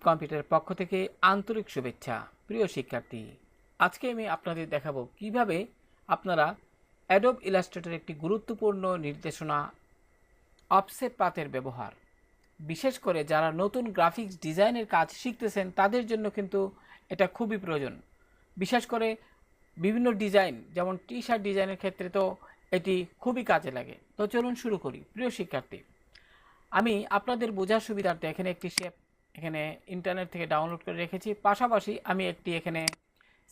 কম্পিউটারের পক্ষ থেকে আন্তরিক শুভেচ্ছা। প্রিয় শিক্ষার্থী, আজকে আমি আপনাদের দেখাবো কিভাবে আপনারা অ্যাডোব ইলাস্ট্রেটর একটি গুরুত্বপূর্ণ নির্দেশনা অফসেট পাথের ব্যবহার, বিশেষ করে যারা নতুন গ্রাফিক্স ডিজাইনের কাজ শিখতেছেন তাদের জন্য কিন্তু এটা খুবই প্রয়োজন। বিশেষ করে বিভিন্ন ডিজাইন, যেমন টি শার্ট ডিজাইনের ক্ষেত্রে তো এটি খুবই কাজে লাগে। তো চলুন শুরু করি। প্রিয় শিক্ষার্থী, আমি আপনাদের বোঝার সুবিধার্থে এখানে একটি শেপ এখানে ইন্টারনেট থেকে ডাউনলোড করে রেখেছি। পাশাপাশি আমি একটি এখানে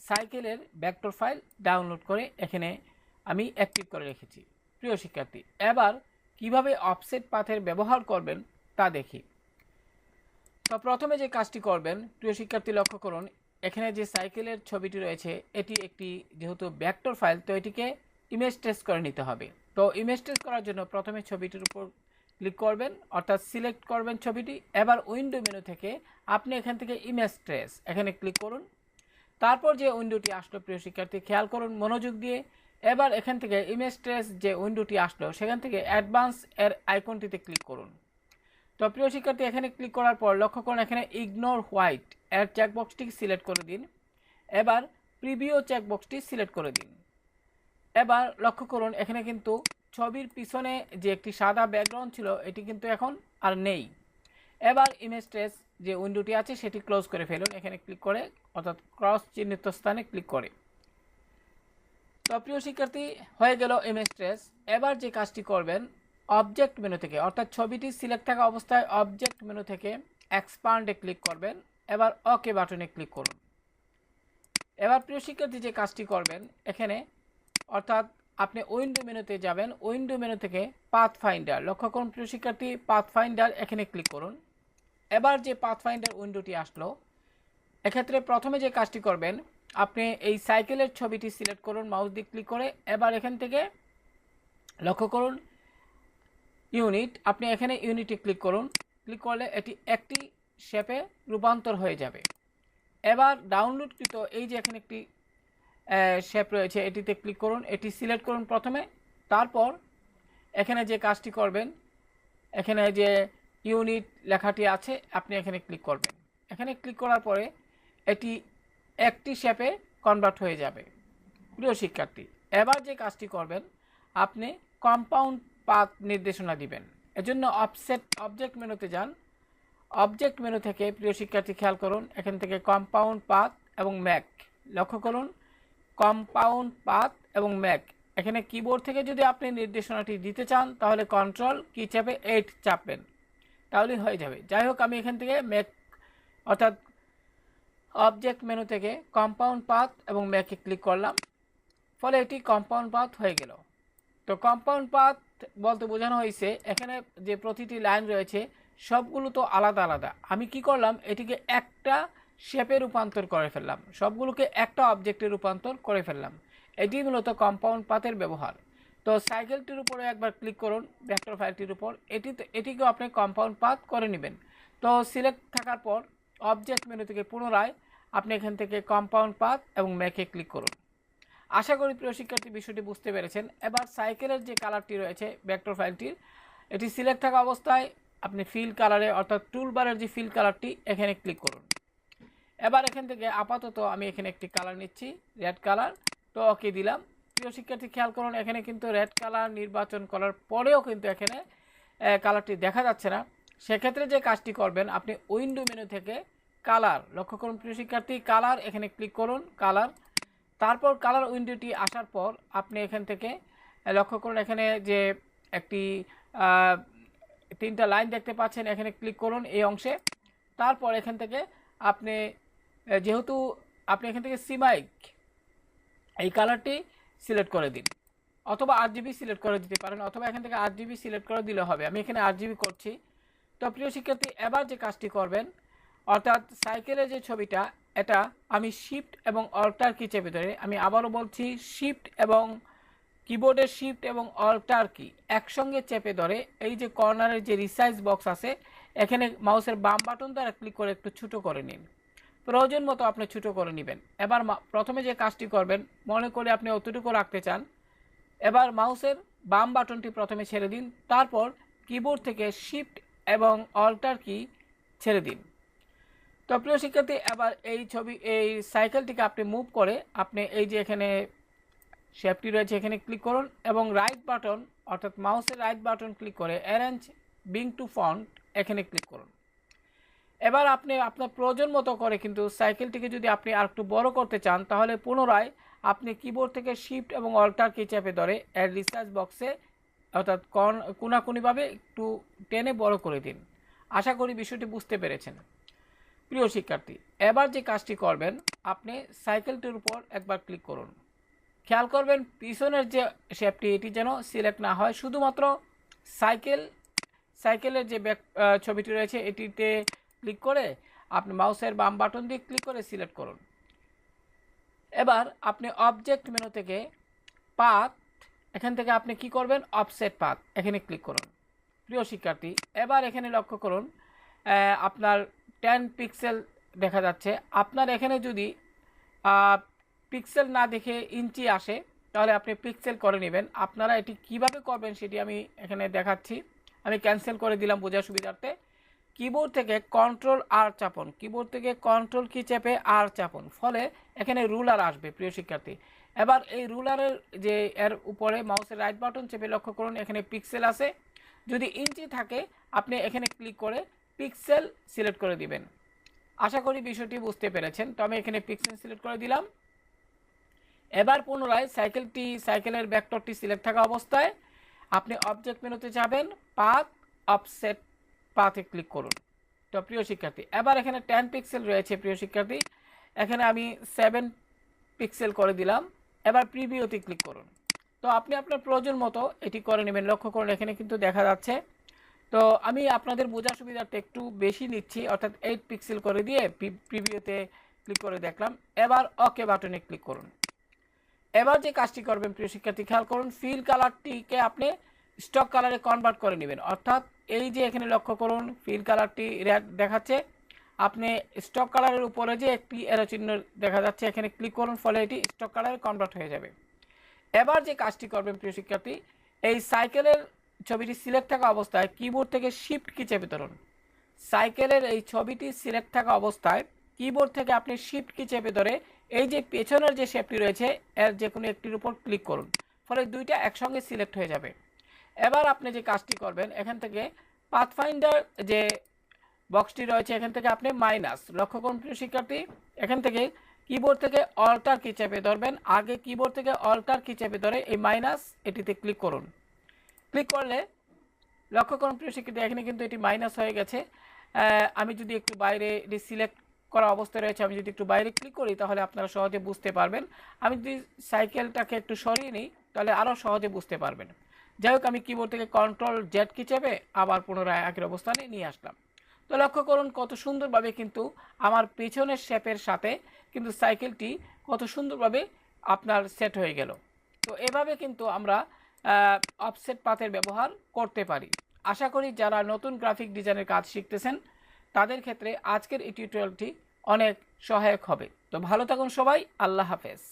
সাইকেলের ভেক্টর ফাইল ডাউনলোড করে এখানে আমি অ্যাক্টিভ করে রেখেছি। প্রিয় শিক্ষার্থী, এবার কিভাবে অফসেট পাথের ব্যবহার করবেন তা দেখি। তো প্রথমে যে কাজটি করবেন, প্রিয় শিক্ষার্থী লক্ষ্য করুন, এখানে যে সাইকেলের ছবিটি রয়েছে এটি একটি যেহেতু ভেক্টর ফাইল, তো এটিকে ইমেজ ট্রেস করে নিতে হবে। তো ইমেজ ট্রেস করার জন্য প্রথমে ছবিটির উপর ক্লিক করবেন, অর্থাৎ সিলেক্ট করবেন ছবিটি। এবার উইন্ডো মেনু থেকে আপনি এখান থেকে ইমেজ ট্রেস এখানে ক্লিক করুন। তারপর যে উইন্ডোটি আসলো, প্রিয় শিক্ষার্থী খেয়াল করুন মনোযোগ দিয়ে। এবার এখান থেকে ইমেজ ট্রেস যে উইন্ডোটি আসলো সেখান থেকে অ্যাডভান্স এর আইকনটিতে ক্লিক করুন। তো প্রিয় শিক্ষার্থী, এখানে ক্লিক করার পর লক্ষ্য করুন এখানে ইগনোর হোয়াইট এর চেকবক্সটি সিলেক্ট করে দিন। এবার প্রিভিউ চেকবক্সটি সিলেক্ট করে দিন। এবার লক্ষ্য করুন এখানে কিন্তু ছবির পিছনে যে একটি সাদা ব্যাকগ্রাউন্ড ছিল এটি কিন্তু এখন আর নেই। এবার ইমেজ ট্রেস যে উইন্ডোটি আছে সেটি ক্লোজ করে ফেলুন এখানে ক্লিক করে, অর্থাৎ ক্রস চিহ্নিত স্থানে ক্লিক করে। তো প্রিয় শিক্ষার্থী, হয়ে গেল ইমেজ ট্রেস। এবার যে কাজটি করবেন, অবজেক্ট মেনু থেকে, অর্থাৎ ছবিটি সিলেক্ট থাকা অবস্থায় অবজেক্ট মেনু থেকে এক্সপান্ডে ক্লিক করবেন। এবার ওকে বাটনে ক্লিক করুন। এবার প্রিয় শিক্ষার্থী যে কাজটি করবেন এখানে, অর্থাৎ আপনি উইন্ডো মেনুতে যাবেন, উইন্ডো মেনু থেকে পাথ ফাইন্ডার, লক্ষ্য করুন প্রিয় শিক্ষার্থী পাথ ফাইন্ডার এখানে ক্লিক করুন। এবার যে পাথ ফাইন্ডার উইন্ডোটি আসলো, এক্ষেত্রে প্রথমে যে কাজটি করবেন, আপনি এই সাইকেলের ছবিটি সিলেক্ট করুন মাউস দিয়ে ক্লিক করে। এবার এখান থেকে লক্ষ্য করুন ইউনিট, আপনি এখানে ইউনিটে ক্লিক করুন। ক্লিক করলে এটি একটি শেপে রূপান্তর হয়ে যাবে। এবার ডাউনলোডকৃত এই যে এখানে একটি শেপ রয়েছে এটিতে ক্লিক করুন, এটি সিলেক্ট করুন প্রথমে। তারপর এখানে যে কাজটি করবেন, এখানে যে ইউনিট লেখাটি আছে আপনি এখানে ক্লিক করবেন। এখানে ক্লিক করার পরে এটি একটি শেপে কনভার্ট হয়ে যাবে। প্রিয় শিক্ষার্থী, এবার যে কাজটি করবেন, আপনি কম্পাউন্ড পাথ নির্দেশনা দিবেন। এজন্য অবজেক্ট মেনুতে যান। অবজেক্ট মেনু থেকে প্রিয় শিক্ষার্থী খেয়াল করুন এখান থেকে কম্পাউন্ড পাথ এবং ম্যাক, লক্ষ্য করুন কম্পাউন্ড পাথ এবং ম্যাক। এখানে কিবোর্ড থেকে যদি আপনি নির্দেশনাটি দিতে চান তাহলে কন্ট্রোল কি চাপে 8 চাপবেন, তাহলেই হয়ে যাবে। যাই হোক, আমি এখান থেকে ম্যাক, অর্থাৎ অবজেক্ট মেনু থেকে কম্পাউন্ড পাথ এবং ম্যাকে ক্লিক করলাম, ফলে এটি কম্পাউন্ড পাথ হয়ে গেল। তো কম্পাউন্ড পাথ বলতে বোঝানো হয়েছে এখানে যে প্রতিটি লাইন রয়েছে সবগুলো তো আলাদা আলাদা। আমি কি করলাম, এটিকে একটা শেপে রূপান্তর করে ফেললাম, সবগুলোকে একটা অবজেক্টে রূপান্তর করে ফেললাম। এটি মূলত কম্পাউন্ড পাথের ব্যবহার। তো সাইকেলটির উপরে একবার ক্লিক করুন ভেক্টর ফাইলটির উপর, এটিকেও আপনি কম্পাউন্ড পাথ করে নেবেন। তো সিলেক্ট থাকার পর অবজেক্ট মেনু থেকে পুনরায় আপনি এখান থেকে কম্পাউন্ড পাথ এবং ম্যাকে ক্লিক করুন। আশা করি প্রিয় শিক্ষার্থী বিষয়টি বুঝতে পেরেছেন। এবার সাইকেলের যে কালারটি রয়েছে ভেক্টর ফাইলটির, এটি সিলেক্ট থাকা অবস্থায় আপনি ফিল কালারে, অর্থাৎ টুলবারের যে ফিল কালারটি এখানে ক্লিক করুন। এবার এখান থেকে আপাতত আমি এখানে একটি কালার নিচ্ছি, রেড কালার। তো ওকে দিলাম। প্রিয় শিক্ষার্থী খেয়াল করুন এখানে কিন্তু রেড কালার নির্বাচন করার পরেও কিন্তু এখানে কালারটি দেখা যাচ্ছে না। সেক্ষেত্রে যে কাজটি করবেন, আপনি উইন্ডো মেনু থেকে কালার, লক্ষ্য করুন প্রিয় শিক্ষার্থী কালার এখানে ক্লিক করুন, কালার। তারপর কালার উইন্ডোটি আসার পর আপনি এখান থেকে লক্ষ্য করুন এখানে যে একটি 3টা লাইন দেখতে পাচ্ছেন, এখানে ক্লিক করুন এই অংশে। তারপর এখান থেকে আপনি যেহেতু আপনি এখান থেকে সিমাইক এই কালারটি সিলেক্ট করে দিন, অথবা RGB সিলেক্ট করে দিতে পারেন, অথবা এখান থেকে RGB সিলেক্ট করে দিলে হবে। আমি এখানে RGB করছি। তো প্রিয় শিক্ষার্থী, এবার যে কাজটি করবেন, অর্থাৎ সাইকেলের যে ছবিটা, এটা আমি শিফট এবং অল্টার কি চেপে ধরে, আমি আবারও বলছি শিফট এবং কিবোর্ডের শিফট এবং অল্টার কি একসঙ্গে চেপে ধরে এই যে কর্নারের যে রিসাইজ বক্স আছে এখানে মাউসের বাম বাটন দ্বারা ক্লিক করে একটু ছোটো করে নিন। প্রয়োজন মতো আপনি ছোটো করে নেবেন। এবার প্রথমে যে কাজটি করবেন, মনে করে আপনি অতটুকু রাখতে চান, এবার মাউসের বাম বাটনটি প্রথমে ছেড়ে দিন, তারপর কিবোর্ড থেকে শিফট এবং অল্টার কি ছেড়ে দিন। তো প্রিয় শিক্ষার্থী, এবার এই সাইকেলটিকে আপনি মুভ করে আপনি এই যে এখানে শেপটি রয়েছে এখানে ক্লিক করুন এবং রাইট বাটন অর্থাৎ মাউসের রাইট বাটন ক্লিক করে অ্যারেঞ্জ বিং টু ফন্ট এখানে ক্লিক করুন। এবার আপনি আপনার প্রয়োজন মতো করে কিন্তু সাইকেলটিকে যদি আপনি আর একটু বড় করতে চান তাহলে পুনরায় আপনি কিবোর্ড থেকে শিফট এবং অল্টার কি চেপে ধরে এর রিসার্চ বক্সে অর্থাৎ কোনাকুনিভাবে একটু টেনে বড় করে দিন। আশা করি বিষয়টি বুঝতে পেরেছেন। প্রিয় শিক্ষার্থী, এবার যে কাজটি করবেন আপনি সাইকেলটির উপর একবার ক্লিক করুন। খেয়াল করবেন পিছনের যে শেপটি এটি যেন সিলেক্ট না হয়, শুধুমাত্র সাইকেলের যে ব্যাক ছবিটি রয়েছে এটিতে ক্লিক করে আপনি মাউসের বাম বাটন দিয়ে ক্লিক করে সিলেক্ট করুন। এবার আপনি অবজেক্ট মেনু থেকে পাথ, এখান থেকে আপনি কি করবেন অফসেট পাথ এখানে ক্লিক করুন। প্রিয় শিক্ষার্থী, এবার এখানে লক্ষ্য করুন আপনার 10 পিক্সেল দেখা যাচ্ছে। আপনার এখানে যদি পিক্সেল না দেখে ইঞ্চি আসে তাহলে আপনি পিক্সেল করে নেবেন। আপনারা এটি কিভাবে করবেন সেটি আমি এখানে দেখাচ্ছি। আমি ক্যান্সেল করে দিলাম বোঝার সুবিধার্থে। কিবোর্ড থেকে কন্ট্রোল আর চাপুন, কিবোর্ড থেকে কন্ট্রোল কি চেপে আর চাপুন, ফলে এখানে রুলার আসবে। প্রিয় শিক্ষার্থী, এবার এই রুলারের যে এর উপরে মাউসের রাইট বাটন চেপে লক্ষ্য করুন এখানে পিক্সেল আছে। যদি ইঞ্চি থাকে আপনি এখানে ক্লিক করে পিক্সেল সিলেক্ট করে দিবেন। আশা করি বিষয়টি বুঝতে পেরেছেন। তো আমি এখানে পিক্সেল সিলেক্ট করে দিলাম। এবার পুনরায় সাইকেলের ভেক্টরটি সিলেক্ট থাকা অবস্থায় আপনি অবজেক্ট মেনুতে যাবেন, পাথ অফসেট পাথে ক্লিক করুন। তো প্রিয় শিক্ষার্থী, এবার এখানে 10 পিক্সেল রয়েছে। প্রিয় শিক্ষার্থী, এখানে আমি 7 পিক্সেল করে দিলাম। এবার প্রিভিউতে ক্লিক করুন। তো আপনি আপনার প্রয়োজন মতো এটি করে নেবেন। লক্ষ্য করুন এখানে কিন্তু দেখা যাচ্ছে। তো আমি আপনাদের বোঝার সুবিধার্থে একটু বেশি নিচ্ছি, অর্থাৎ 8 পিক্সেল করে দিয়ে প্রিভিউতে ক্লিক করে দেখলাম। এবার ওকে বাটনে ক্লিক করুন। এবার যে কাজটি করবেন প্রিয় শিক্ষার্থী, খেয়াল করুন ফিল কালারটিকে আপনি স্টক কালারে কনভার্ট করে নেবেন। অর্থাৎ এই যে এখানে লক্ষ্য করুন ফিল কালারটি রেড দেখাচ্ছে, আপনি স্টক কালারের উপরে যে একটি এরো চিহ্ন দেখা যাচ্ছে এখানে ক্লিক করুন, ফলে এটি স্টক কালারে কনভার্ট হয়ে যাবে। এবার যে কাজটি করবেন প্রিয় শিক্ষার্থী, এই সাইকেলের ছবিটি সিলেক্ট থাকা অবস্থায় কিবোর্ড থেকে শিফট কি চেপে ধরুন। সাইকেলের এই ছবিটি সিলেক্ট থাকা অবস্থায় কিবোর্ড থেকে আপনি শিফট কি চেপে ধরে এই যে পেছনের যে শেপটি রয়েছে এর যে কোনো একটির উপর ক্লিক করুন, ফলে দুইটা একসঙ্গে সিলেক্ট হয়ে যাবে। এবার আপনি যে কাজটি করবেন এখান থেকে পাথফাইন্ডার যে বক্সটি রয়েছে এখান থেকে আপনি মাইনাস, লক্ষ্য করুন প্রিয় শিক্ষার্থী, এখান থেকে কিবোর্ড থেকে অল্টার কি চেপে ধরবেন। আগে কিবোর্ড থেকে অল্টার কি চেপে ধরে এই মাইনাস এটিতে ক্লিক করুন। ক্লিক করলে লক্ষ্য করুন প্রিয় শিক্ষার্থী এখানে কিন্তু এটি মাইনাস হয়ে গেছে। আমি যদি একটু বাইরে এটি সিলেক্ট করা অবস্থায় রয়েছে, আমি যদি একটু বাইরে ক্লিক করি তাহলে আপনারা সহজে বুঝতে পারবেন। আমি যদি সাইকেলটাকে একটু সরিয়ে নিই তাহলে আরও সহজে বুঝতে পারবেন। যাই হোক, আমি কিবোর্ড থেকে কন্ট্রোল জেড কি চেপে আবার পুনরায় আগের অবস্থানে নিয়ে আসলাম। তো লক্ষ্য করুন কত সুন্দরভাবে কিন্তু আমার পেছনের শেপের সাথে কিন্তু সাইকেলটি কত সুন্দরভাবে আপনার সেট হয়ে গেল। তো এভাবে কিন্তু আমরা অফসেট পাথের ব্যবহার করতে পারি। আশা করি যারা নতুন গ্রাফিক ডিজাইনের কাজ শিখতেছেন তাদের ক্ষেত্রে আজকের এই টিউটোরিয়ালটি অনেক সহায়ক হবে। তো ভালো থাকুন সবাই, আল্লাহ হাফেজ।